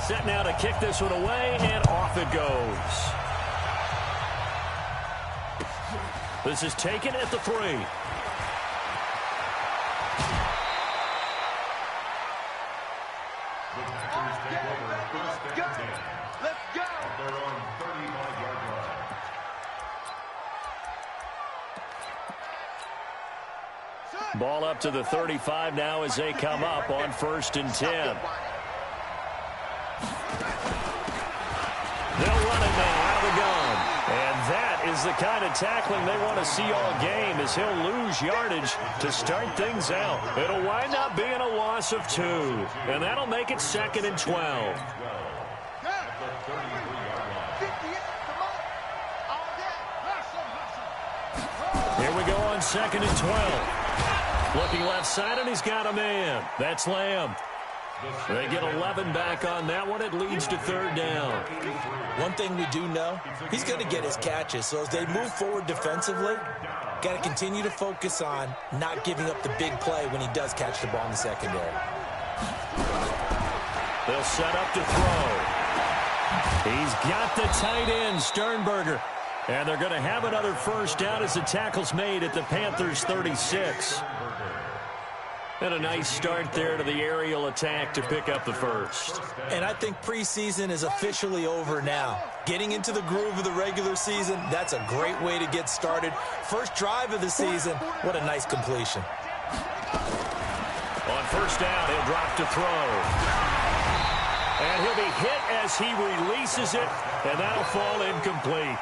Set now to kick this one away, and off it goes. This is taken at the 3. Ball up to the 35 now as they come up on 1st and 10. They'll run it now out of the gun. And that is the kind of tackling they want to see all game, as he'll lose yardage to start things out. It'll wind up being a loss of 2. And that'll make it 2nd and 12. Here we go on 2nd and 12. Looking left side, and he's got a man. That's Lamb. They get 11 back on that one. It leads to 3rd down. One thing we do know, he's going to get his catches. So as they move forward defensively, got to continue to focus on not giving up the big play when he does catch the ball in the secondary. They'll set up to throw. He's got the tight end, Sternberger. And they're going to have another 1st down as the tackle's made at the Panthers' 36. And a nice start there to the aerial attack to pick up the 1st. And I think preseason is officially over now. Getting into the groove of the regular season, that's a great way to get started. First drive of the season, what a nice completion. On 1st down, he'll drop to throw. And he'll be hit as he releases it, and that'll fall incomplete.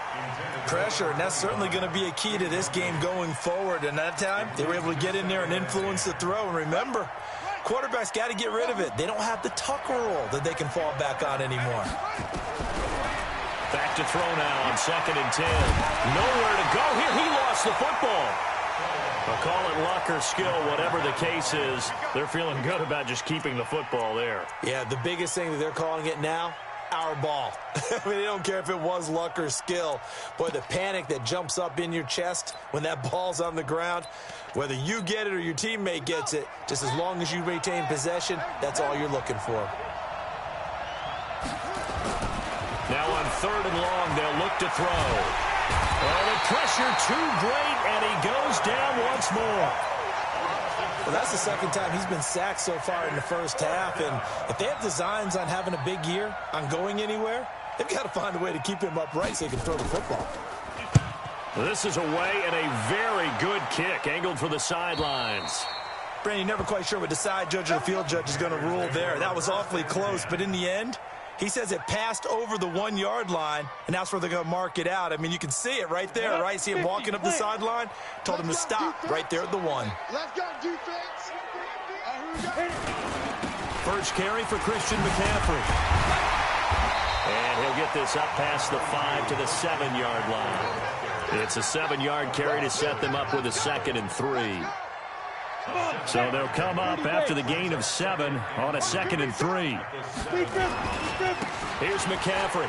Pressure, and that's certainly going to be a key to this game going forward. And that time, they were able to get in there and influence the throw. And remember, quarterbacks got to get rid of it. They don't have the tucker roll that they can fall back on anymore. Back to throw now on 2nd and 10. Nowhere to go here. He lost the football. I'll call it luck or skill, whatever the case is. They're feeling good about just keeping the football there. Yeah, the biggest thing that they're calling it now, our ball. I mean, they don't care if it was luck or skill. Boy, the panic that jumps up in your chest when that ball's on the ground, whether you get it or your teammate gets it, just as long as you retain possession, that's all you're looking for. Now on 3rd and long, they'll look to throw. Oh, the pressure too great, and he goes down once more. Well, that's the 2nd time he's been sacked so far in the 1st half, and if they have designs on having a big year, on going anywhere, they've got to find a way to keep him upright so he can throw the football. This is away, and a very good kick, angled for the sidelines. Brandon, you're never quite sure what the side judge or the field judge is going to rule there. That was awfully close, but in the end, he says it passed over the 1-yard line, and that's where they're going to mark it out. I mean, you can see it right there, right? See him walking up the sideline. Told him to stop right there at the 1. Let's go, defense. First carry for Christian McCaffrey. And he'll get this up past the 5 to the 7-yard line. It's a 7-yard carry to set them up with a 2nd and 3. So they'll come up after the gain of 7 on a 2nd and 3. Here's McCaffrey.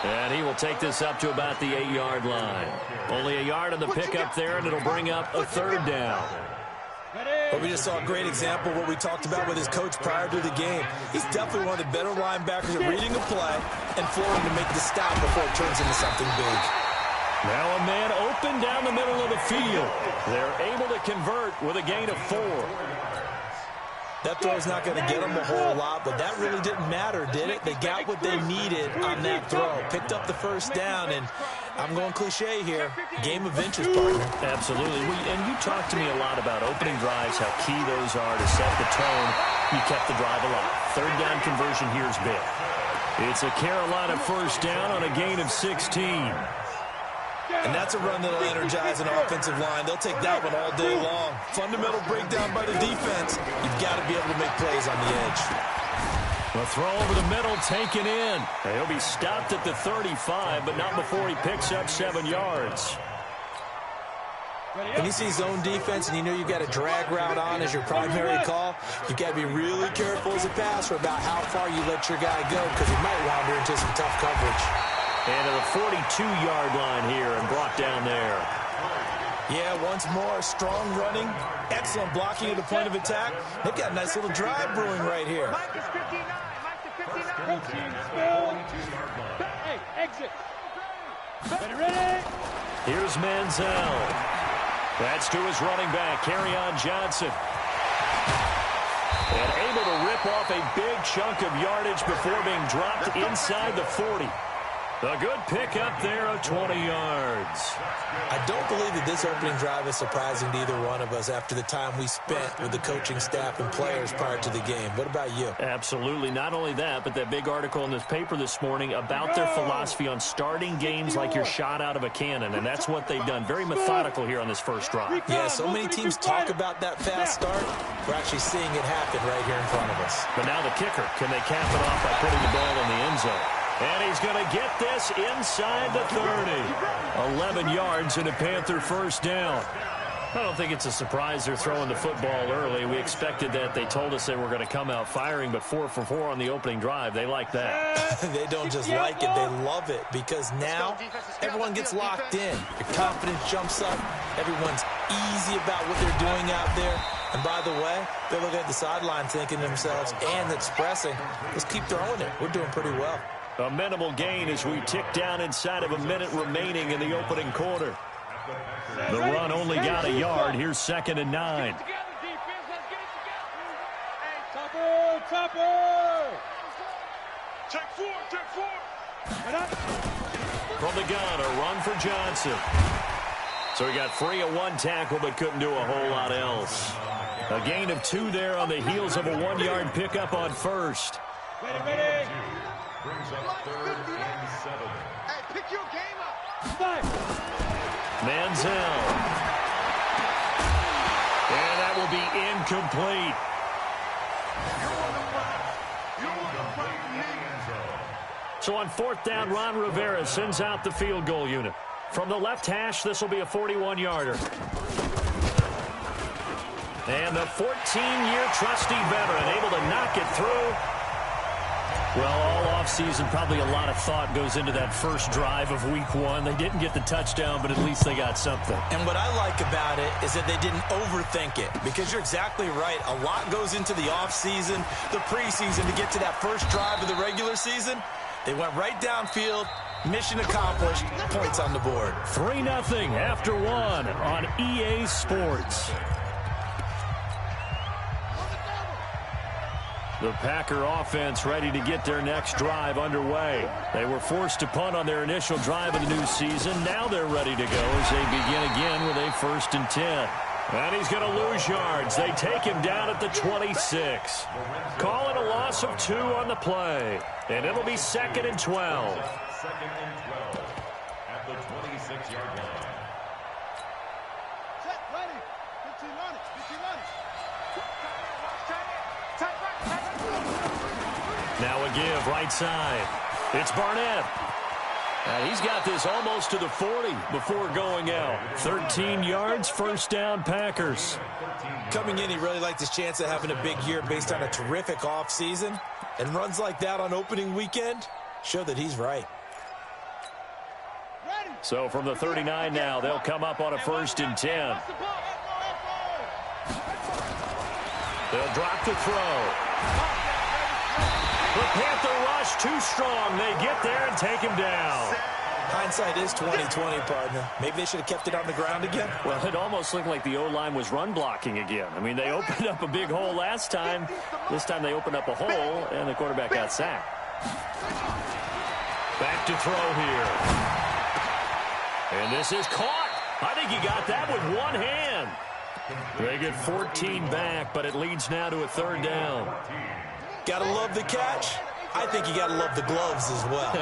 And he will take this up to about the 8-yard line. Only a yard on the pickup there, and it'll bring up a 3rd down. But we just saw a great example of what we talked about with his coach prior to the game. He's definitely one of the better linebackers at reading a play and flowing to make the stop before it turns into something big. Now a man open down the middle of the field. They're able to convert with a gain of 4. That throw's not going to get them a whole lot, but that really didn't matter, did it? They got what they needed on that throw. Picked up the 1st down, and I'm going cliche here. Game of inches, partner. Absolutely. And you talk to me a lot about opening drives, how key those are to set the tone. You kept the drive alive. 3rd down conversion here is big. It's a Carolina 1st down on a gain of 16. And that's a run that'll energize an offensive line. They'll take that one all day long. Fundamental breakdown by the defense. You've got to be able to make plays on the edge. A throw over the middle taken in. He'll be stopped at the 35, but not before he picks up 7 yards. When you see zone defense and you know you've got a drag route on as your primary call, you've got to be really careful as a passer about how far you let your guy go, because he might wander into some tough coverage. And to the 42-yard line here and brought down there. Yeah, once more, strong running, excellent blocking at the point of attack. They've got a nice little drive brewing right here. Hey, exit. Ready? Here's Manziel. That's to his running back, Kerryon Johnson. And able to rip off a big chunk of yardage before being dropped inside the 40. A good pickup there of 20 yards. I don't believe that this opening drive is surprising to either one of us after the time we spent with the coaching staff and players prior to the game. What about you? Absolutely. Not only that, but that big article in this paper this morning about their philosophy on starting games like you're shot out of a cannon, and that's what they've done. Very methodical here on this first drive. Yeah, so many teams talk about that fast start. We're actually seeing it happen right here in front of us. But now the kicker. Can they cap it off by putting the ball in the end zone? And he's going to get this inside the 30. 11 yards and a Panther first down. I don't think it's a surprise they're throwing the football early. We expected that. They told us they were going to come out firing, but 4 for 4 on the opening drive. They like that. They don't just like it, they love it, because now everyone gets locked in. Your confidence jumps up. Everyone's easy about what they're doing out there. And by the way, they're looking at the sideline thinking to themselves and expressing, let's keep throwing it. We're doing pretty well. A minimal gain as we tick down inside of a minute remaining in the opening quarter. The run only got a yard. Here's 2nd and 9. Take four. From the gun, a run for Johnson. So he got free of one tackle but couldn't do a whole lot else. A gain of 2 there on the heels of a 1-yard pickup on first. Ready. Brings up 3rd and 7. Hey, pick your game up. Manziel. And that will be incomplete. So on 4th down, Ron Rivera sends out the field goal unit. From the left hash, this will be a 41-yarder. And the 14-year trusty veteran able to knock it through. Well, all offseason, probably a lot of thought goes into that first drive of week 1. They didn't get the touchdown, but at least they got something. And what I like about it is that they didn't overthink it, because you're exactly right. A lot goes into the offseason, the preseason to get to that first drive of the regular season. They went right downfield, mission accomplished, points on the board. 3-0 after 1 on EA Sports. The Packer offense ready to get their next drive underway. They were forced to punt on their initial drive of the new season. Now they're ready to go as they begin again with a 1st and 10. And he's going to lose yards. They take him down at the 26. Call it a loss of 2 on the play. And it'll be 2nd and 12. 2nd and 12 at the 26-yard line. Set, ready. 15 on it. Now a give right side. It's Barnett. And he's got this almost to the 40 before going out. 13 yards, 1st down, Packers. Coming in, he really liked his chance of having a big year based on a terrific offseason. And runs like that on opening weekend show that he's right. So from the 39 now, they'll come up on a 1st and 10. They'll drop the throw. The Panther rush too strong. They get there and take him down. Hindsight is 20/20, partner. Maybe they should have kept it on the ground again. Well, it almost looked like the O-line was run blocking again. I mean, they opened up a big hole last time. This time they opened up a hole, and the quarterback got sacked. Back to throw here. And this is caught. I think he got that with one hand. They get 14 back, but it leads now to a 3rd down. Gotta love the catch. I think you gotta love the gloves as well.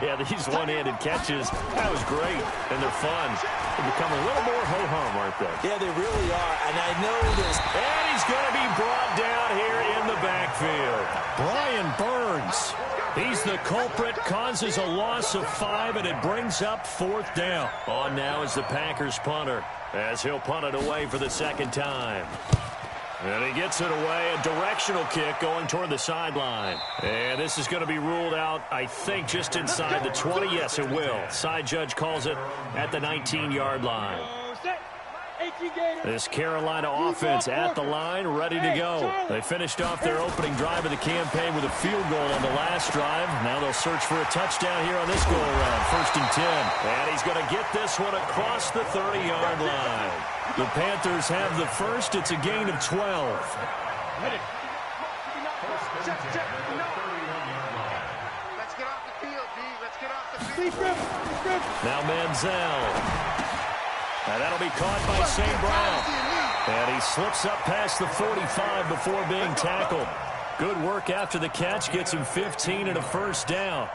Yeah, these one-handed catches, that was great, and they're fun. They become a little more ho-hum, aren't they? Yeah, they really are, and I know this. And he's going to be brought down here in the backfield. Brian Burns, he's the culprit, causes a loss of 5, and it brings up 4th down. On now is the Packers punter, as he'll punt it away for the 2nd time. And he gets it away, a directional kick going toward the sideline. And this is going to be ruled out, I think, just inside the 20. Yes, it will. Side judge calls it at the 19-yard line. This Carolina offense at the line, ready to go. They finished off their opening drive of the campaign with a field goal on the last drive. Now they'll search for a touchdown here on this go-around. 1st and 10. And he's going to get this one across the 30-yard line. The Panthers have the first. It's a gain of 12. Let's get off the field, D. Let's get off the field. Now Manziel. And that'll be caught by St. Brown. And he slips up past the 45 before being tackled. Good work after the catch. Gets him 15 and a first down.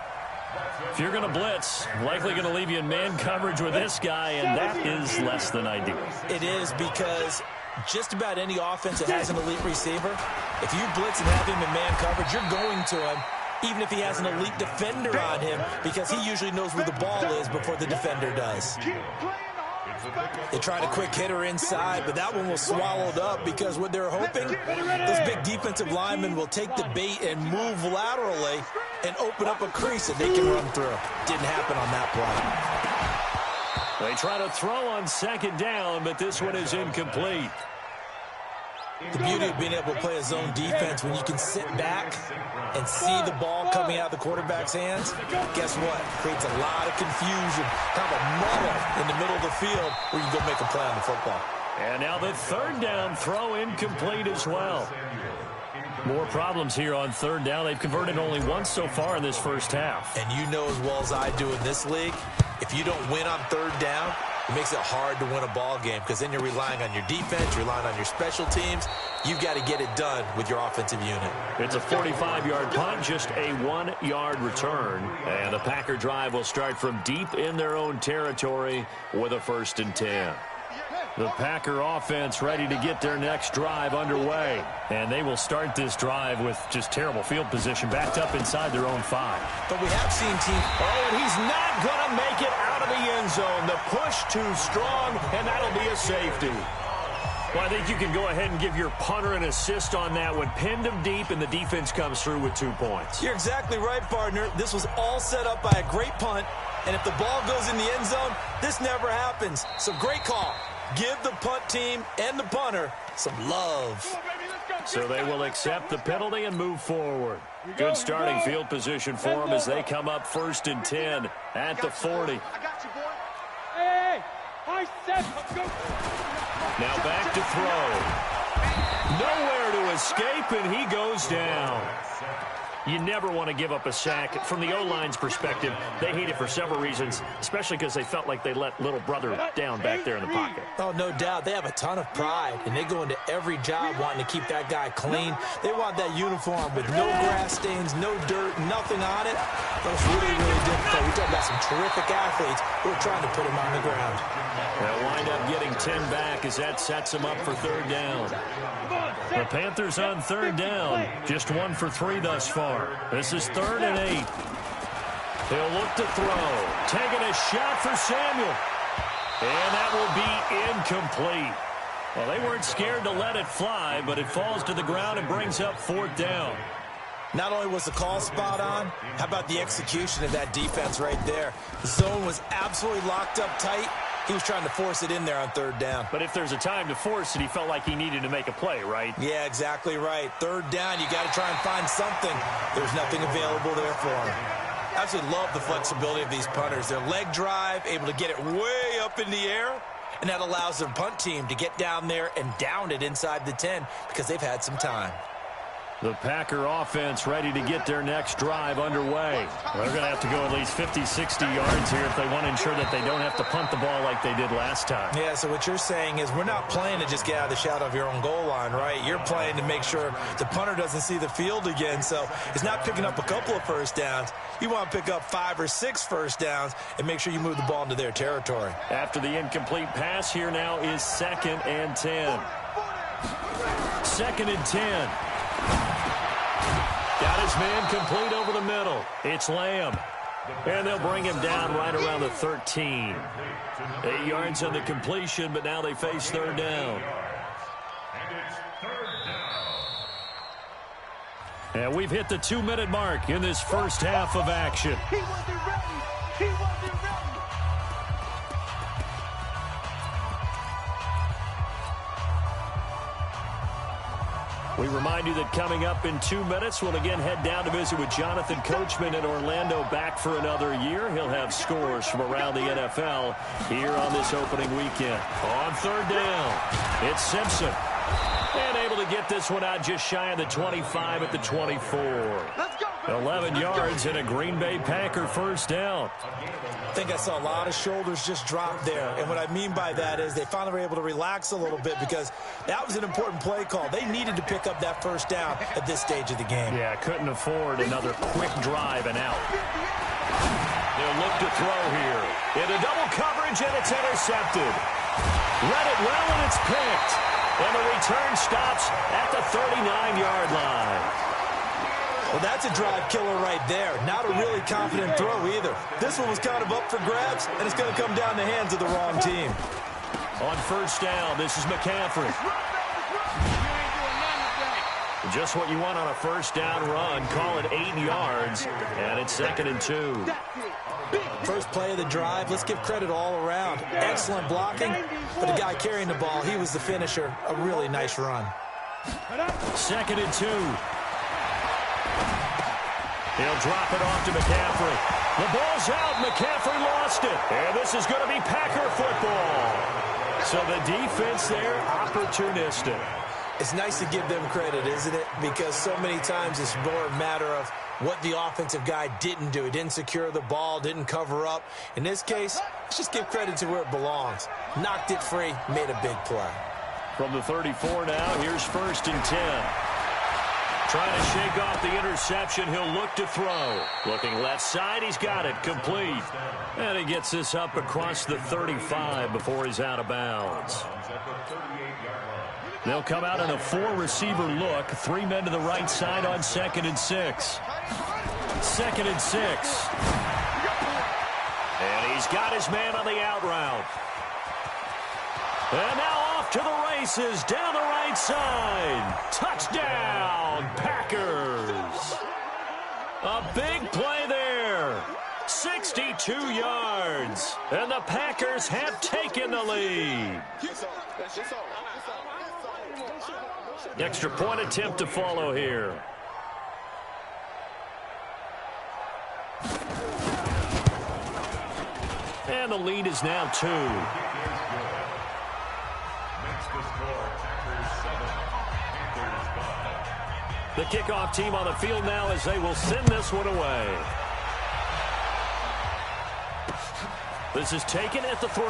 If you're going to blitz, likely going to leave you in man coverage with this guy, and that is less than ideal. It is, because just about any offense that has an elite receiver, if you blitz and have him in man coverage, you're going to him, even if he has an elite defender on him, because he usually knows where the ball is before the defender does. They tried a quick hitter inside, but that one was swallowed up because what they're hoping, those big defensive linemen will take the bait and move laterally and open up a crease that they can run through. Didn't happen on that play. They try to throw on 2nd down, but this one is incomplete. The beauty of being able to play a zone defense, when you can sit back and see the ball coming out of the quarterback's hands, guess what? Creates a lot of confusion, kind of a muddle in the middle of the field where you can go make a play on the football. And now the 3rd down throw incomplete as well. More problems here on 3rd down. They've converted only once so far in this first half. And you know as well as I do in this league, if you don't win on 3rd down, it makes it hard to win a ball game, because then you're relying on your defense, you're relying on your special teams. You've got to get it done with your offensive unit. It's a 45-yard punt, just a 1-yard return. And the Packer drive will start from deep in their own territory with a 1st and 10. The Packer offense ready to get their next drive underway. And they will start this drive with just terrible field position, backed up inside their own 5. But we have seen teams... Oh, and he's not going to make it out of the end zone. The push too strong, and that'll be a safety. Well, I think you can go ahead and give your punter an assist on that one. Pinned him deep, and the defense comes through with 2 points. You're exactly right, partner. This was all set up by a great punt, and if the ball goes in the end zone, this never happens. So great call. Give the punt team and the punter some love. So they will accept the penalty and move forward. Good starting field position for them as they come up 1st and 10 at the 40. Now back to throw. Nowhere to escape, and he goes down. You never want to give up a sack. From the O-line's perspective, they hate it for several reasons, especially because they felt like they let little brother down back there in the pocket. Oh, no doubt. They have a ton of pride, and they go into every job wanting to keep that guy clean. They want that uniform with no grass stains, no dirt, nothing on it. But it's really, really difficult. We're talking about some terrific athletes who are trying to put him on the ground. They'll wind up getting 10 back as that sets them up for 3rd down. The Panthers on 3rd down, just 1 for 3 thus far. This is 3rd and 8. He'll look to throw. Taking a shot for Samuel. And that will be incomplete. Well, they weren't scared to let it fly, but it falls to the ground and brings up 4th down. Not only was the call spot on, how about the execution of that defense right there? The zone was absolutely locked up tight. He was trying to force it in there on 3rd down. But if there's a time to force it, he felt like he needed to make a play, right? Yeah, exactly right. 3rd down, you got to try and find something. There's nothing available there for him. I absolutely love the flexibility of these punters. Their leg drive, able to get it way up in the air, and that allows their punt team to get down there and down it inside the 10 because they've had some time. The Packer offense ready to get their next drive underway. They're going to have to go at least 50, 60 yards here if they want to ensure that they don't have to punt the ball like they did last time. Yeah, so what you're saying is we're not playing to just get out of the shadow of your own goal line, right? You're playing to make sure the punter doesn't see the field again. So it's not picking up a couple of first downs. You want to pick up 5 or 6 first downs and make sure you move the ball into their territory. After the incomplete pass, here now is 2nd and 10. 2nd and 10. Got his man complete over the middle. It's Lamb. And they'll bring him down right around the 13. 8 yards on the completion, but now they face 3rd down. And we've hit the 2-minute mark in this first half of action. He wasn't ready. He wasn't ready. We remind you that coming up in 2 minutes, we'll again head down to visit with Jonathan Coachman in Orlando, back for another year. He'll have scores from around the NFL here on this opening weekend. On third down, it's Simpson. And able to get this one out just shy of the 25 at the 24. 11 yards and a Green Bay Packer first down. I think I saw a lot of shoulders just drop there. And what I mean by that is they finally were able to relax a little bit because that was an important play call. They needed to pick up that first down at this stage of the game. Yeah, couldn't afford another quick drive and out. They'll look to throw here. Into double coverage, and it's intercepted. Read it well, and it's picked. And the return stops at the 39-yard line. Well, that's a drive killer right there. Not a really confident throw either. This one was kind of up for grabs, and it's going to come down the hands of the wrong team. On first down, this is McCaffrey. Just what you want on a first down run. Call it 8 yards, and it's 2nd and 2. First play of the drive. Let's give credit all around. Excellent blocking, but the guy carrying the ball, he was the finisher. A really nice run. 2nd and 2. He'll drop it off to McCaffrey. The ball's out. McCaffrey lost it. And this is going to be Packer football. So the defense there, opportunistic. It's nice to give them credit, isn't it? Because so many times it's more a matter of what the offensive guy didn't do. He didn't secure the ball, didn't cover up. In this case, let's just give credit to where it belongs. Knocked it free, made a big play. From the 34 now, here's 1st and 10. Trying to shake off the interception. He'll look to throw. Looking left side. He's got it. Complete. And he gets this up across the 35 before he's out of bounds. They'll come out in a 4-receiver look. 3 men to the right side on 2nd and 6. 2nd and 6. And he's got his man on the out route. And now off to the races, down the right side. Touchdown, Packers. A big play there. 62 yards. And the Packers have taken the lead. Extra point attempt to follow here. And the lead is now 2. The kickoff team on the field now as they will send this one away. This is taken at the 3.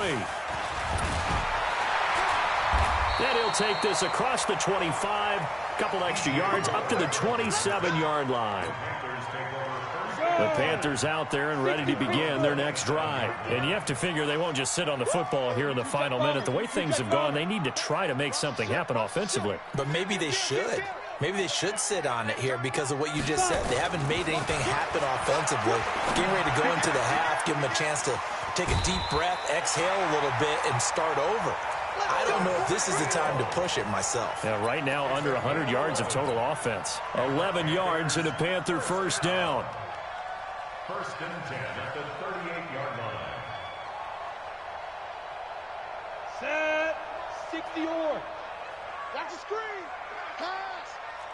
And he'll take this across the 25. Couple extra yards up to the 27-yard line. The Panthers out there and ready to begin their next drive. And you have to figure they won't just sit on the football here in the final minute. The way things have gone, they need to try to make something happen offensively. But maybe they should. Maybe they should sit on it here because of what you just said. They haven't made anything happen offensively. Getting ready to go into the half, give them a chance to take a deep breath, exhale a little bit, and start over. I don't know if this is the time to push it myself. Yeah, right now under 100 yards of total offense. 11 yards and a Panther first down. 1st and 10 at the 38-yard line. Set. 60-yard. That's a screen. Pass.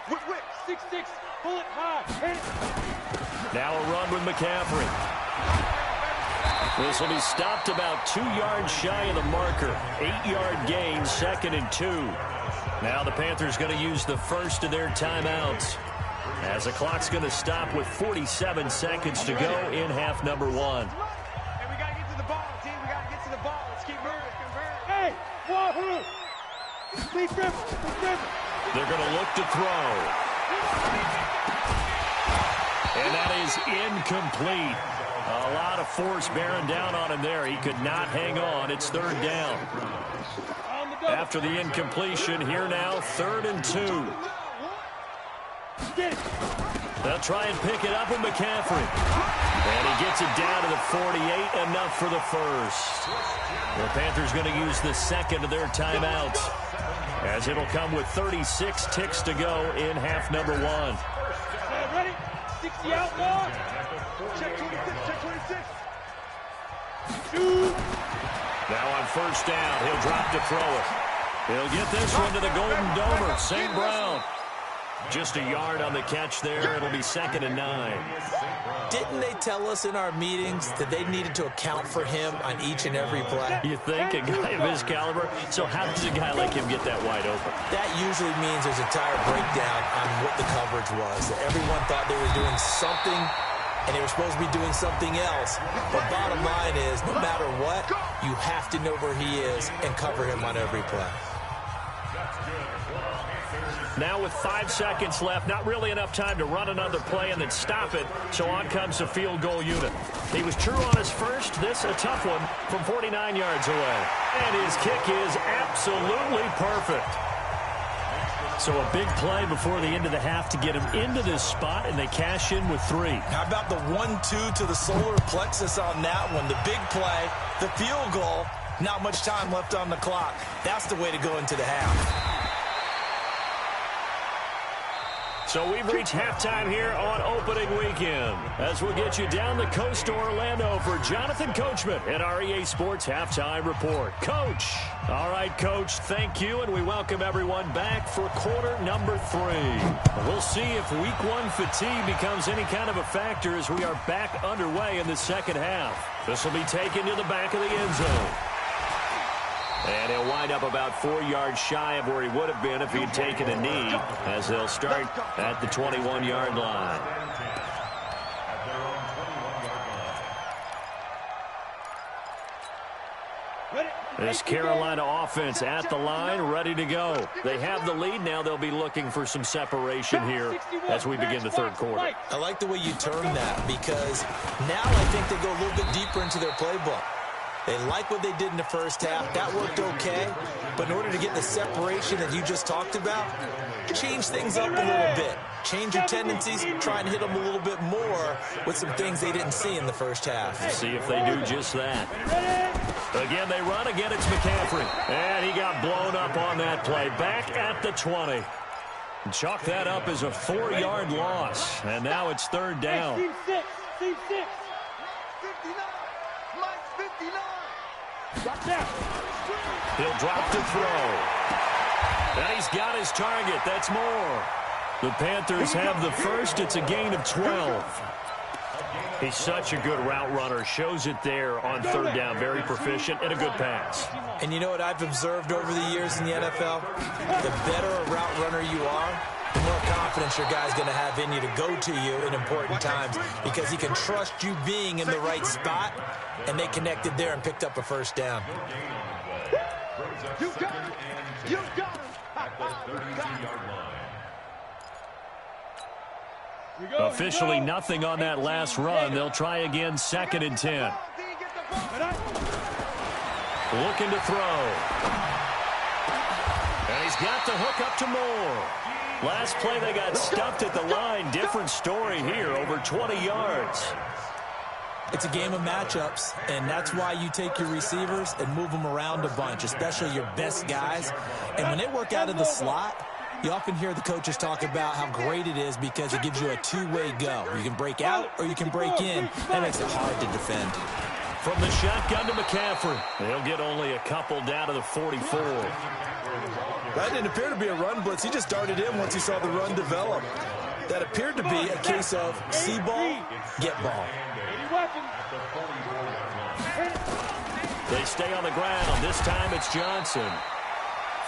Whip. 6-6. Pull it high. Hit it. Now a run with McCaffrey. This will be stopped about 2 yards shy of the marker. 8-yard gain, 2nd and 2. Now the Panthers going to use the first of their timeouts, as the clock's going to stop with 47 seconds to go in half number 1. And we got to get to the ball, team. We got to get to the ball. Let's keep moving. Hey, Wahoo! They're going to look to throw. And that is incomplete. A lot of force bearing down on him there. He could not hang on. It's 3rd down. After the incompletion, here now, 3rd and 2. They'll try and pick it up with McCaffrey. And he gets it down to the 48, enough for the first. The Panthers going to use the second of their timeouts, as it'll come with 36 ticks to go in half number 1. Ready? 60 out, ball. Check 26, check 26. Shoot. Now on first down, he'll drop to throw it. He'll get this one to the Golden Domer, St. Brown. Just a yard on the catch there. It'll be 2nd and 9. Didn't they tell us in our meetings that they needed to account for him on each and every play? You think? A guy of his caliber? So how does a guy like him get that wide open? That usually means there's a tire breakdown on what the coverage was. That everyone thought they were doing something, and they were supposed to be doing something else. But bottom line is, no matter what, you have to know where he is and cover him on every play. Now with 5 seconds left, not really enough time to run another play and then stop it, so on comes the field goal unit. He was true on his first, this a tough one from 49 yards away. And his kick is absolutely perfect. So a big play before the end of the half to get him into this spot, and they cash in with 3. How about the 1-2 to the solar plexus on that one? The big play, the field goal, not much time left on the clock. That's the way to go into the half. So we've reached halftime here on opening weekend, as we'll get you down the coast to Orlando for Jonathan Coachman at our EA Sports Halftime Report. Coach. All right, Coach, thank you, and we welcome everyone back for quarter number 3. We'll see if week 1 fatigue becomes any kind of a factor as we are back underway in the second half. This will be taken to the back of the end zone. And he'll wind up about 4 yards shy of where he would have been if he'd taken a knee, as they'll start at the 21-yard line. This Carolina offense at the line, ready to go. They have the lead. Now they'll be looking for some separation here as we begin the third quarter. I like the way you term that, because now I think they go a little bit deeper into their playbook. They like what they did in the first half. That worked okay. But in order to get the separation that you just talked about, change things up a little bit. Change your tendencies. Try and hit them a little bit more with some things they didn't see in the first half. See if they do just that. Again, they run. Again, it's McCaffrey. And he got blown up on that play. Back at the 20. Chalk that up as a 4-yard loss. And now it's 3rd down. Team 6. Team 6. 59. He'll drop to throw. And he's got his target. That's more. The Panthers have the first. It's a gain of 12. He's such a good route runner. Shows it there on 3rd down. Very proficient and a good pass. And you know what I've observed over the years in the NFL? The better a route runner you are, the more confidence your guy's going to have in you to go to you in important times, because he can trust you being in the right spot, and they connected there and picked up a first down. You got him. You got him. At the 32-yard line. Officially nothing on that last run. They'll try again, 2nd and 10. Looking to throw. And he's got the hook up to Moore. Last play they got stuffed at the line. Different story here, over 20 yards. It's a game of matchups, and that's why you take your receivers and move them around a bunch, especially your best guys. And when they work out of the slot, you often hear the coaches talk about how great it is because it gives you a two-way go. You can break out or you can break in. That makes it hard to defend. From the shotgun to McCaffrey. They'll get only a couple down to the 44. That didn't appear to be a run blitz. He just darted in once he saw the run develop. That appeared to be a case of see ball, get ball. They stay on the ground. This time it's Johnson.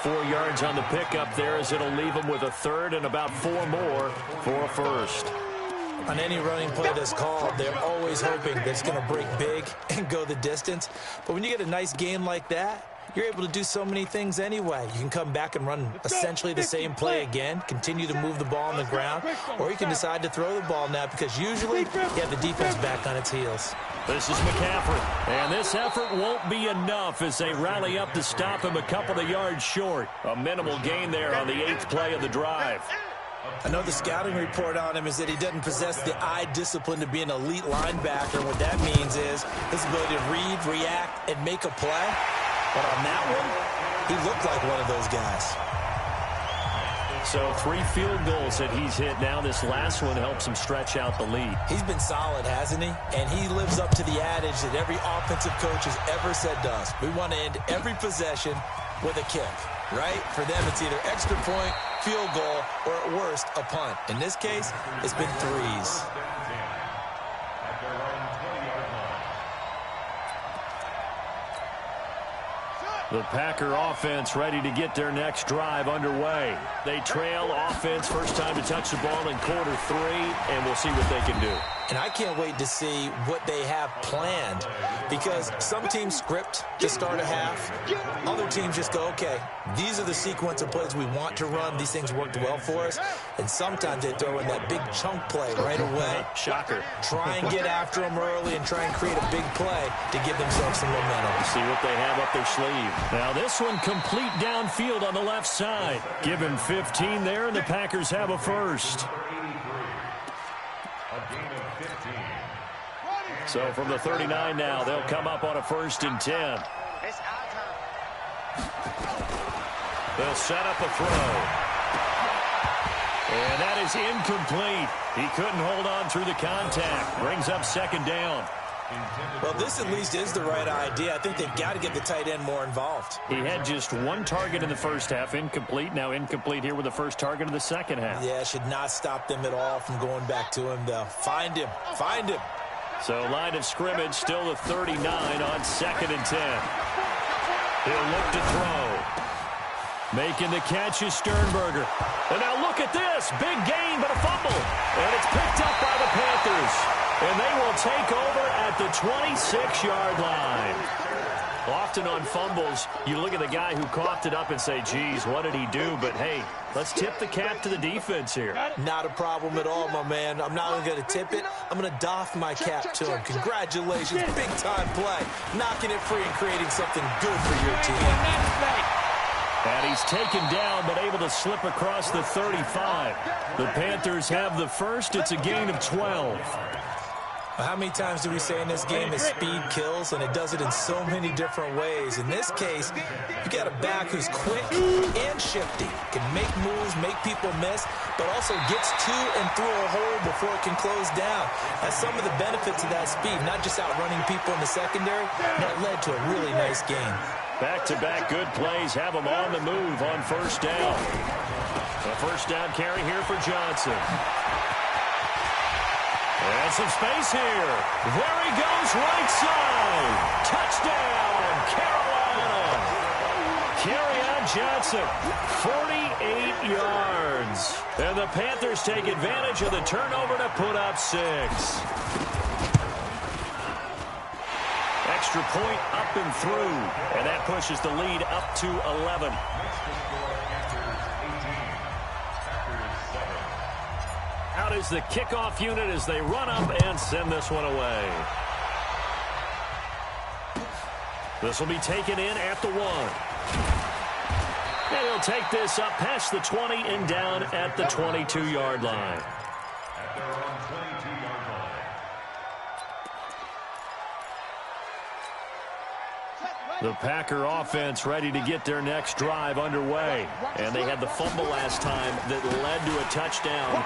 4 yards on the pickup there, as it'll leave them with a 3rd and about 4 more for a first. On any running play that's called, they're always hoping that it's going to break big and go the distance. But when you get a nice game like that, you're able to do so many things anyway. You can come back and run essentially the same play again, continue to move the ball on the ground, or you can decide to throw the ball now because usually you have the defense back on its heels. This is McCaffrey, and this effort won't be enough as they rally up to stop him a couple of yards short. A minimal gain there on the 8th play of the drive. I know the scouting report on him is that he doesn't possess the eye discipline to be an elite linebacker. What that means is his ability to read, react, and make a play. But on that one, he looked like one of those guys. So 3 field goals that he's hit now. This last one helps him stretch out the lead. He's been solid, hasn't he? And he lives up to the adage that every offensive coach has ever said to us. We want to end every possession with a kick, right? For them, it's either extra point, field goal, or at worst, a punt. In this case, it's been threes. The Packer offense ready to get their next drive underway. They trail offense, first time to touch the ball in quarter 3, and we'll see what they can do. And I can't wait to see what they have planned, because some teams script to start a half. Other teams just go, okay, these are the sequence of plays we want to run. These things worked well for us. And sometimes they throw in that big chunk play right away. Shocker. Try and get after them early and try and create a big play to give themselves some momentum. See what they have up their sleeve. Now this one complete downfield on the left side. Give him 15 there, and the Packers have a first. So from the 39 now, they'll come up on a 1st and 10. They'll set up a throw. And that is incomplete. He couldn't hold on through the contact. Brings up 2nd down. Well, this at least is the right idea. I think they've got to get the tight end more involved. He had just 1 target in the first half, incomplete. Now incomplete here with the first target of the second half. Yeah, should not stop them at all from going back to him, though. Find him. Find him. So line of scrimmage, still the 39 on 2nd and 10. He'll look to throw. Making the catch is Sternberger. And now look at this. Big gain, but a fumble. And it's picked up by the Panthers. And they will take over at the 26-yard line. Often on fumbles, you look at the guy who coughed it up and say, geez, what did he do? But, hey, let's tip the cap to the defense here. Not a problem at all, my man. I'm not only going to tip it, I'm going to doff my cap to him. Congratulations, big-time play. Knocking it free and creating something good for your team. And he's taken down, but able to slip across the 35. The Panthers have the first. It's a gain of 12. How many times do we say in this game that speed kills, and it does it in so many different ways? In this case, you got a back who's quick and shifty, can make moves, make people miss, but also gets to and through a hole before it can close down. That's some of the benefits of that speed, not just outrunning people in the secondary. That led to a really nice game. Back-to-back good plays have him on the move on 1st down. A 1st down carry here for Johnson. And some space here. There he goes, right side. Touchdown, Carolina. Kerryon Johnson, 48 yards. And the Panthers take advantage of the turnover to put up 6. Extra point up and through. And that pushes the lead up to 11. Out is the kickoff unit as they run up and send this one away. This will be taken in at the 1. And he'll take this up past the 20 and down at the 22-yard line. The Packer offense ready to get their next drive underway. And they had the fumble last time that led to a touchdown.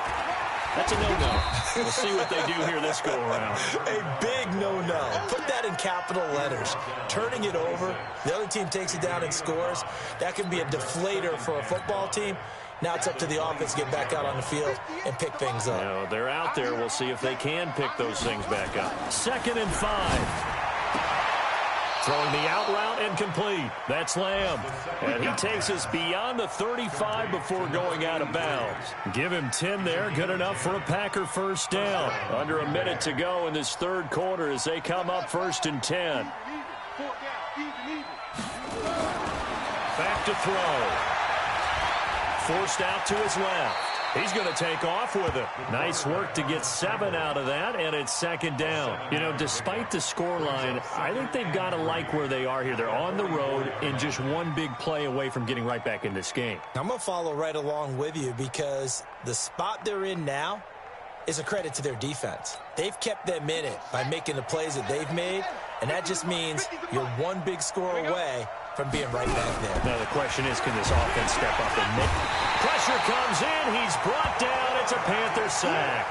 That's a no-no. We'll see what they do here this go-around. A big no-no. Put that in capital letters. Turning it over, the other team takes it down and scores. That can be a deflator for a football team. Now it's up to the offense to get back out on the field and pick things up. No, they're out there. We'll see if they can pick those things back up. 2nd and 5. Throwing the out route and complete. That's Lamb. And he takes us beyond the 35 before going out of bounds. Give him 10 there. Good enough for a Packer 1st down. Under a minute to go in this 3rd quarter as they come up 1st and 10. Back to throw. Forced out to his left. He's going to take off with it. Nice work to get 7 out of that, and it's 2nd down. You know, despite the scoreline, I think they've got to like where they are here. They're on the road and just one big play away from getting right back in this game. I'm going to follow right along with you because the spot they're in now is a credit to their defense. They've kept them in it by making the plays that they've made, and that just means you're one big score away from being right back there. Now the question is, can this offense step up and make? Pressure comes in. He's brought down at It's a Panther sack.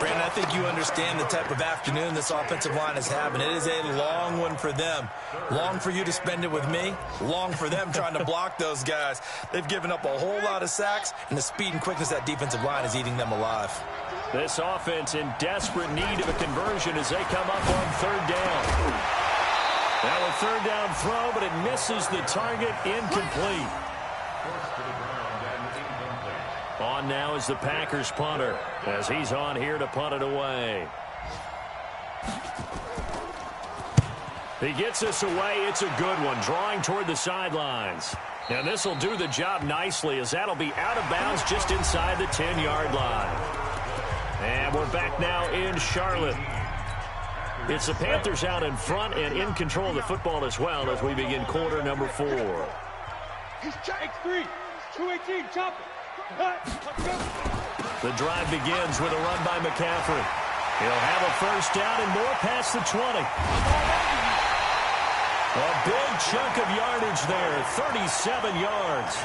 Brandon, I think you understand the type of afternoon this offensive line is having. It is a long one for them. Long for you to spend it with me. Long for them trying to block those guys. They've given up a whole lot of sacks, and the speed and quickness of that defensive line is eating them alive. This offense in desperate need of a conversion as they come up on third down. Now a third down throw, but it misses the target, incomplete. On now is the Packers punter as he's on here to punt it away. He gets us away. It's a good one, drawing toward the sidelines. And this will do the job nicely as that'll be out of bounds just inside the 10-yard line. And we're back now in Charlotte. It's the Panthers out in front and in control of the football as well as we begin quarter number 4. He's X3, 218, chop it. The drive begins with a run by McCaffrey. He'll have a first down and more past the 20. A big chunk of yardage there, 37 yards.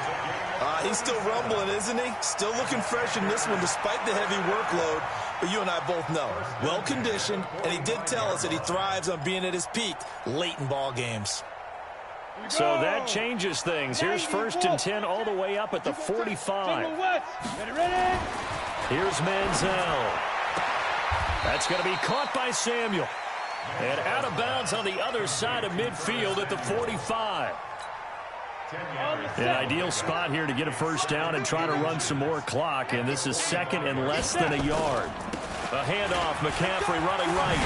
He's still rumbling, isn't he? Still looking fresh in this one despite the heavy workload. But you and I both know, well-conditioned, and he did tell us that he thrives on being at his peak late in ball games. So that changes things. Here's first and 10 all the way up at the 45. Here's Manziel. That's going to be caught by Samuel. And out of bounds on the other side of midfield at the 45. An ideal spot here to get a first down and try to run some more clock. And this is second and less than a yard. A handoff, McCaffrey running right.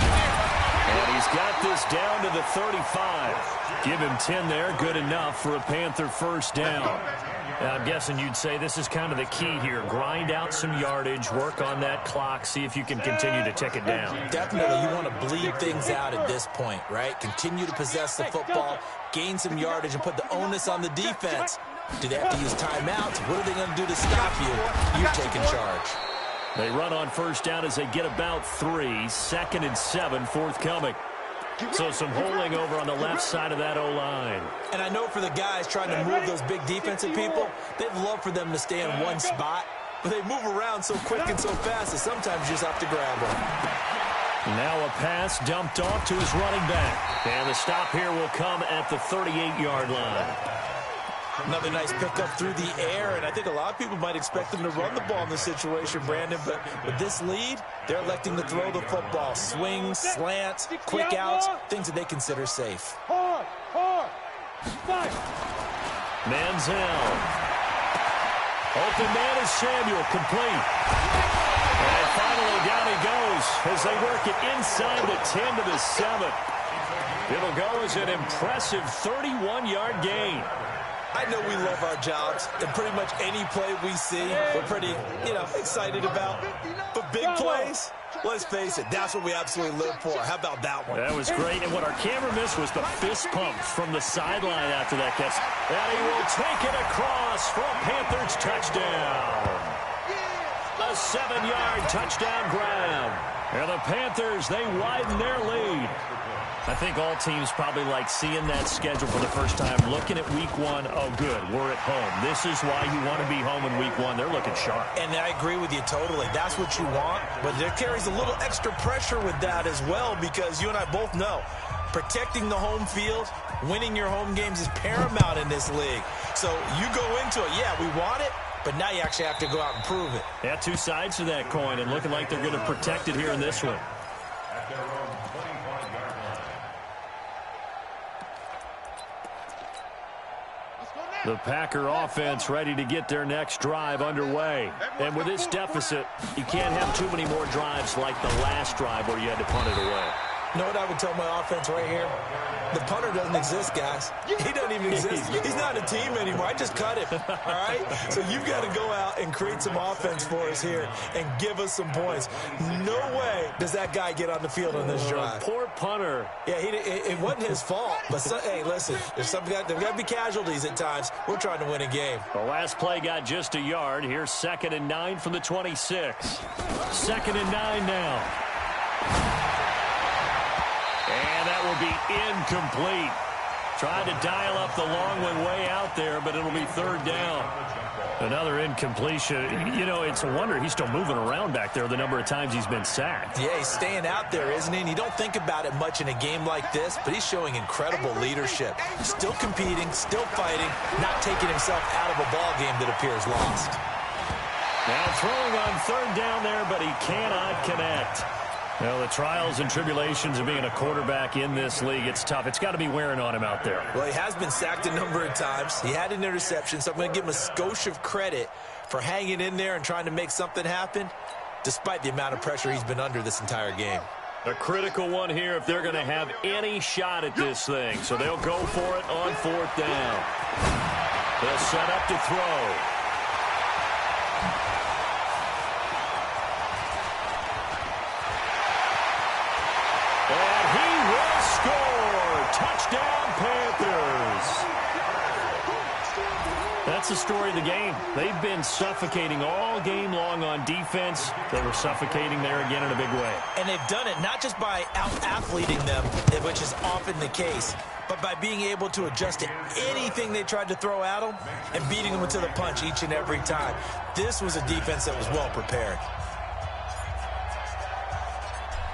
And he's got this down to the 35. Give him 10 there, good enough for a Panther first down. Now, I'm guessing you'd say this is kind of the key here. Grind out some yardage, work on that clock, see if you can continue to tick it down. Definitely, you want to bleed things out at this point, right? Continue to possess the football, gain some yardage, and put the onus on the defense. Do they have to use timeouts? What are they going to do to stop you? You're taking charge. They run on first down as they get about 3. Second and 7 forthcoming. So some holding over on the left side of that O-line. And I know for the guys trying to move those big defensive people, they'd love for them to stay in one spot. But they move around so quick and so fast that sometimes you just have to grab them. Now a pass dumped off to his running back. And the stop here will come at the 38-yard line. Another nice pickup through the air, and I think a lot of people might expect them to run the ball in this situation, Brandon, but with this lead, they're electing to throw the football. Swings, slants, quick outs, things that they consider safe. Manziel. Open man is Samuel, complete. And finally down he goes as they work it inside the 10 to the 7. It'll go as an impressive 31-yard gain. I know we love our jobs, and pretty much any play we see, we're pretty, excited about. But big plays, let's face it, that's what we absolutely live for. How about that one? That was great, and what our camera missed was the fist pump from the sideline after that catch. And he will take it across for a Panthers touchdown. A 7-yard touchdown grab. And the Panthers, they widen their lead. I think all teams probably like seeing that schedule for the first time, looking at week 1. Oh, good, we're at home. This is why you want to be home in week 1. They're looking sharp. And I agree with you totally. That's what you want. But there carries a little extra pressure with that as well because you and I both know protecting the home field, winning your home games is paramount in this league. So you go into it, yeah, we want it, but now you actually have to go out and prove it. Yeah, two sides to that coin, and looking like they're going to protect it here in this one. The Packer offense ready to get their next drive underway. And with this deficit, you can't have too many more drives like the last drive where you had to punt it away. You know what I would tell my offense right here? The punter doesn't exist, guys. He doesn't even exist. He's not a team anymore. I just cut him, all right? So you've got to go out and create some offense for us here and give us some points. No way does that guy get on the field on this drive. Poor punter. Yeah, it wasn't his fault. But, hey, listen, there's got to be casualties at times. We're trying to win a game. The last play got just a yard. Here's 2nd and 9 from the 26. 2nd and 9 now. And that will be incomplete. Tried to dial up the long one way out there, but it'll be third down. Another incompletion. You know, it's a wonder he's still moving around back there the number of times he's been sacked. Yeah, he's staying out there, isn't he? And you don't think about it much in a game like this, but he's showing incredible leadership. Still competing, still fighting, not taking himself out of a ball game that appears lost. Now throwing on third down there, but he cannot connect. Well, the trials and tribulations of being a quarterback in this league, it's tough. It's got to be wearing on him out there. Well, he has been sacked a number of times. He had an interception, so I'm going to give him a skosh of credit for hanging in there and trying to make something happen, despite the amount of pressure he's been under this entire game. A critical one here if they're going to have any shot at this thing. So they'll go for it on fourth down. They'll set up to throw. And he will score. Touchdown, Panthers. That's the story of the game. They've been suffocating all game long on defense. They were suffocating there again in a big way. And they've done it not just by out-athleting them, which is often the case, but by being able to adjust to anything they tried to throw at them and beating them to the punch each and every time. This was a defense that was well prepared.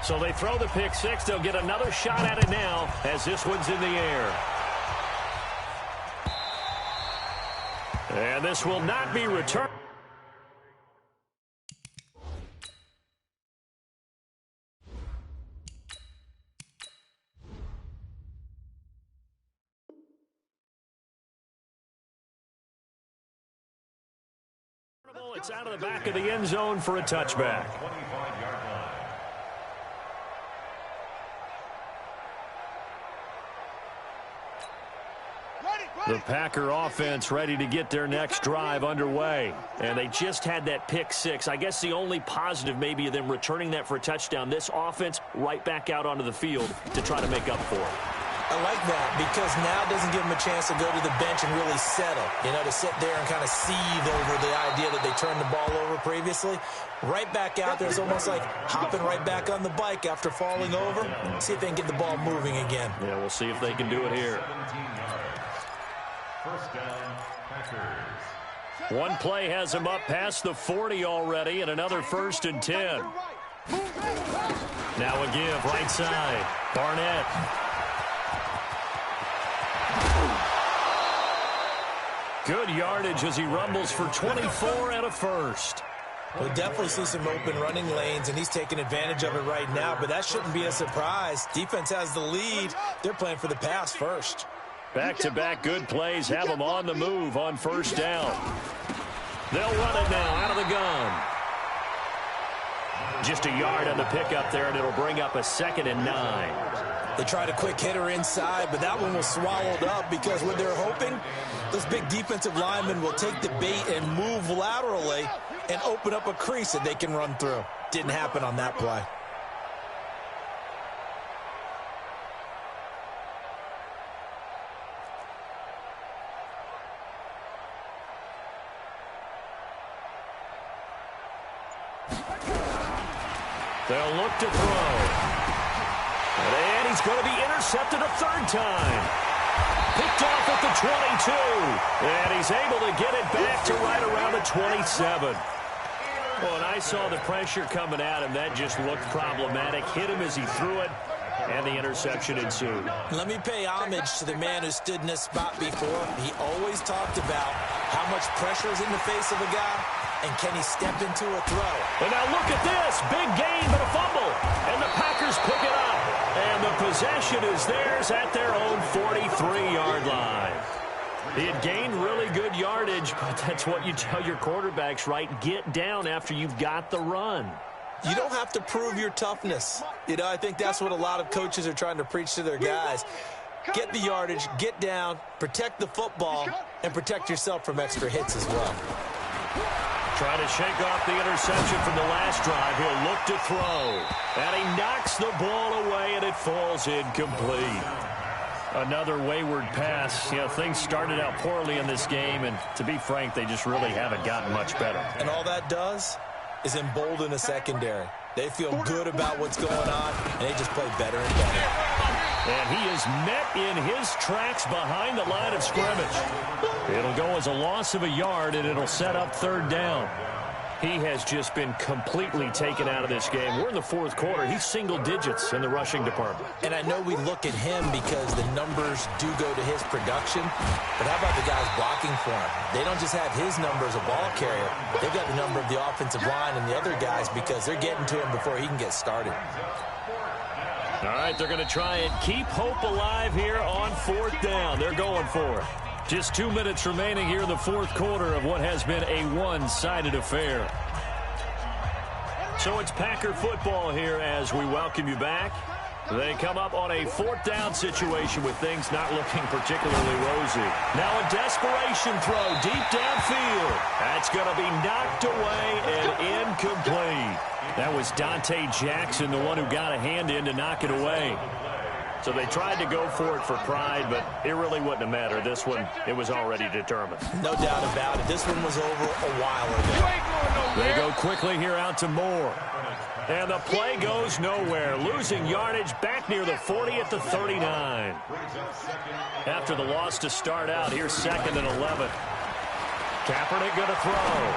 So they throw the pick six. They'll get another shot at it now as this one's in the air. And this will not be returned. It's out of the back of the end zone for a touchback. The Packer offense ready to get their next drive underway. And they just had that pick six. I guess the only positive maybe of them returning that for a touchdown. This offense right back out onto the field to try to make up for it. I like that because now it doesn't give them a chance to go to the bench and really settle. You know, to sit there and kind of seethe over the idea that they turned the ball over previously. Right back out there. It's almost like hopping right back on the bike after falling over. See if they can get the ball moving again. Yeah, we'll see if they can do it here. First down, Packers. One play has him up past the 40 already, and another 1st and 10. Now a give, right side. Barnett. Good yardage as he rumbles for 24 and a first. We'll definitely see some open running lanes, and he's taking advantage of it right now, but that shouldn't be a surprise. Defense has the lead. They're playing for the pass first. Back-to-back good plays have them on the move on first down. They'll run it now out of the gun. Just a yard on the pickup there, and it'll bring up a 2nd and 9. They tried a quick hitter inside, but that one was swallowed up because what they're hoping, this big defensive lineman will take the bait and move laterally and open up a crease that they can run through. Didn't happen on that play. They'll look to throw. And he's going to be intercepted a 3rd time. Picked off at the 22. And he's able to get it back to right around the 27. Well, and I saw the pressure coming at him. That just looked problematic. Hit him as he threw it, and the interception ensued. Let me pay homage to the man who stood in this spot before. He always talked about how much pressure is in the face of a guy, and can he step into a throw. And now look at this. Big gain, but a fumble. And the Packers pick it up. And the possession is theirs at their own 43-yard line. He had gained really good yardage, but that's what you tell your quarterbacks, right? Get down after you've got the run. You don't have to prove your toughness. You know, I think that's what a lot of coaches are trying to preach to their guys. Get the yardage, get down, protect the football, and protect yourself from extra hits as well. Trying to shake off the interception from the last drive. He'll look to throw. And he knocks the ball away, and it falls incomplete. Another wayward pass. You know, things started out poorly in this game, and to be frank, they just really haven't gotten much better. And all that does is embolden a secondary. They feel good about what's going on, and they just play better and better. And he is met in his tracks behind the line of scrimmage. It'll go as a loss of a yard, and it'll set up third down. He has just been completely taken out of this game. We're in the fourth quarter. He's single digits in the rushing department. And I know we look at him because the numbers do go to his production, but how about the guys blocking for him? They don't just have his number as a ball carrier. They've got the number of the offensive line and the other guys because they're getting to him before he can get started. All right, they're going to try and keep hope alive here on fourth down. They're going for it. Just 2 minutes remaining here in the fourth quarter of what has been a one-sided affair. So it's Packer football here as we welcome you back. They come up on a fourth down situation with things not looking particularly rosy. Now a desperation throw deep downfield. That's going to be knocked away and incomplete. That was Dante Jackson, the one who got a hand in to knock it away. So they tried to go for it for pride, but it really wouldn't have mattered. This one, it was already determined. No doubt about it. This one was over a while ago. They go quickly here out to Moore. And the play goes nowhere. Losing yardage back near the 40 at the 39. After the loss to start out, here's 2nd and 11. Kaepernick going to throw.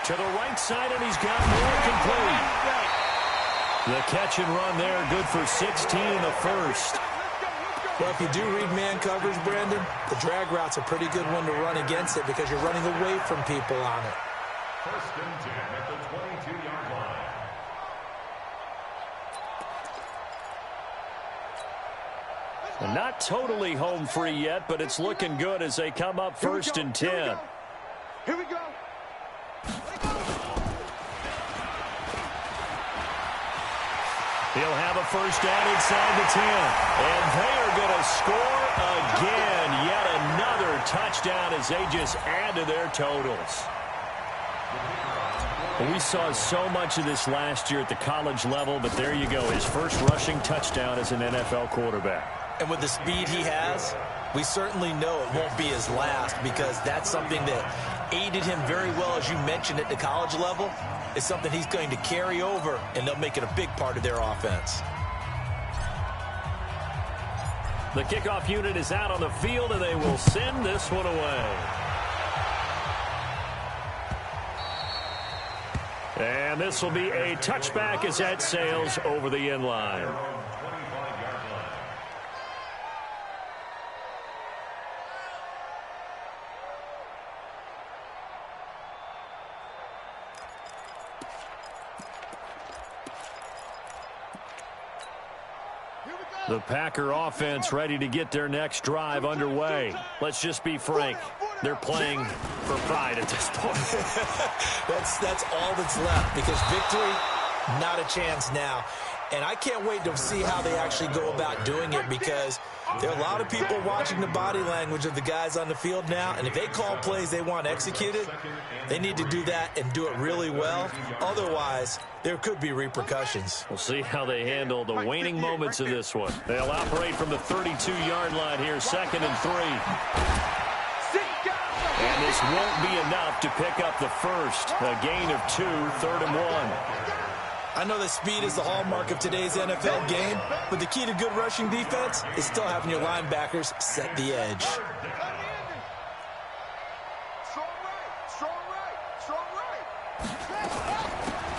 To the right side, and he's got Moore complete. The catch and run there, good for 16 in the first. Well, if you do read man coverage, Brandon, the drag route's a pretty good one to run against it because you're running away from people on it. 1st and 10 at the 22-yard line. And not totally home free yet, but it's looking good as they come up 1st and 10. Here we go. He'll have a first down inside the 10. And they are going to score again. Yet another touchdown as they just add to their totals. We saw so much of this last year at the college level, but there you go. His first rushing touchdown as an NFL quarterback. And with the speed he has, we certainly know it won't be his last because that's something that aided him very well, as you mentioned, at the college level. It's something he's going to carry over, and they'll make it a big part of their offense. The kickoff unit is out on the field, and they will send this one away. And this will be a touchback as that sails over the end line. The Packer offense ready to get their next drive underway. Let's just be frank. They're playing for pride at this point. That's all that's left because victory, not a chance now. And I can't wait to see how they actually go about doing it because there are a lot of people watching the body language of the guys on the field now. And if they call plays they want executed, they need to do that and do it really well. Otherwise, there could be repercussions. We'll see how they handle the waning moments of this one. They'll operate from the 32-yard line here, 2nd and 3. And this won't be enough to pick up the first. A gain of 2, 3rd and 1. I know that speed is the hallmark of today's NFL game, but the key to good rushing defense is still having your linebackers set the edge.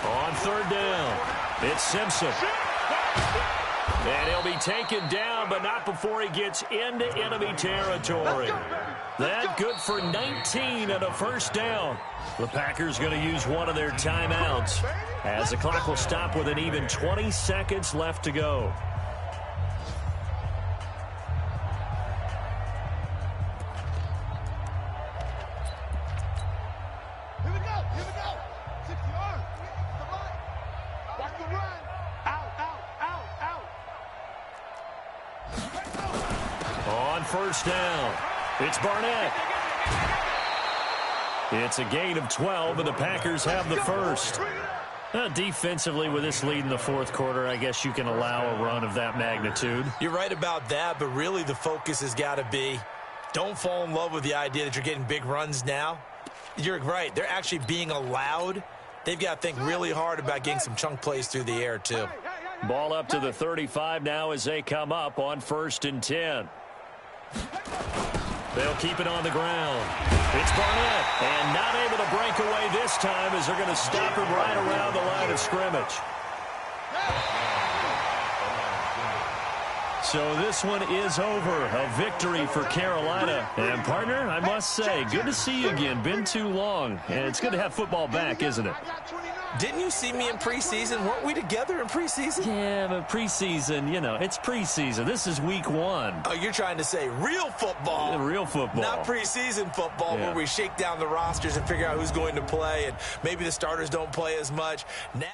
On 3rd down, it's Simpson. And he'll be taken down, but not before he gets into enemy territory. That good for 19 and a first down. The Packers going to use one of their timeouts as the clock will stop with an even 20 seconds left to go. Here we go. 60 yards. Watch the run. Out. On 1st down, it's Barnett. It's a gain of 12, and the Packers have the first. Defensively, with this lead in the fourth quarter, I guess you can allow a run of that magnitude. You're right about that, but really the focus has got to be don't fall in love with the idea that you're getting big runs now. You're right. They're actually being allowed They've got to think really hard about getting some chunk plays through the air, too. Ball up to the 35 now as they come up on 1st and 10. They'll keep it on the ground. It's Barnett, and not able to break away this time as they're going to stop him right around the line of scrimmage. So this one is over. A victory for Carolina. And, partner, I must say, good to see you again. Been too long. And it's good to have football back, isn't it? Didn't you see me in preseason? Weren't we together in preseason? Yeah, but preseason, you know, it's preseason. This is week 1. Oh, you're trying to say real football. Real football. Not preseason football where we shake down the rosters and figure out who's going to play, and maybe the starters don't play as much. Now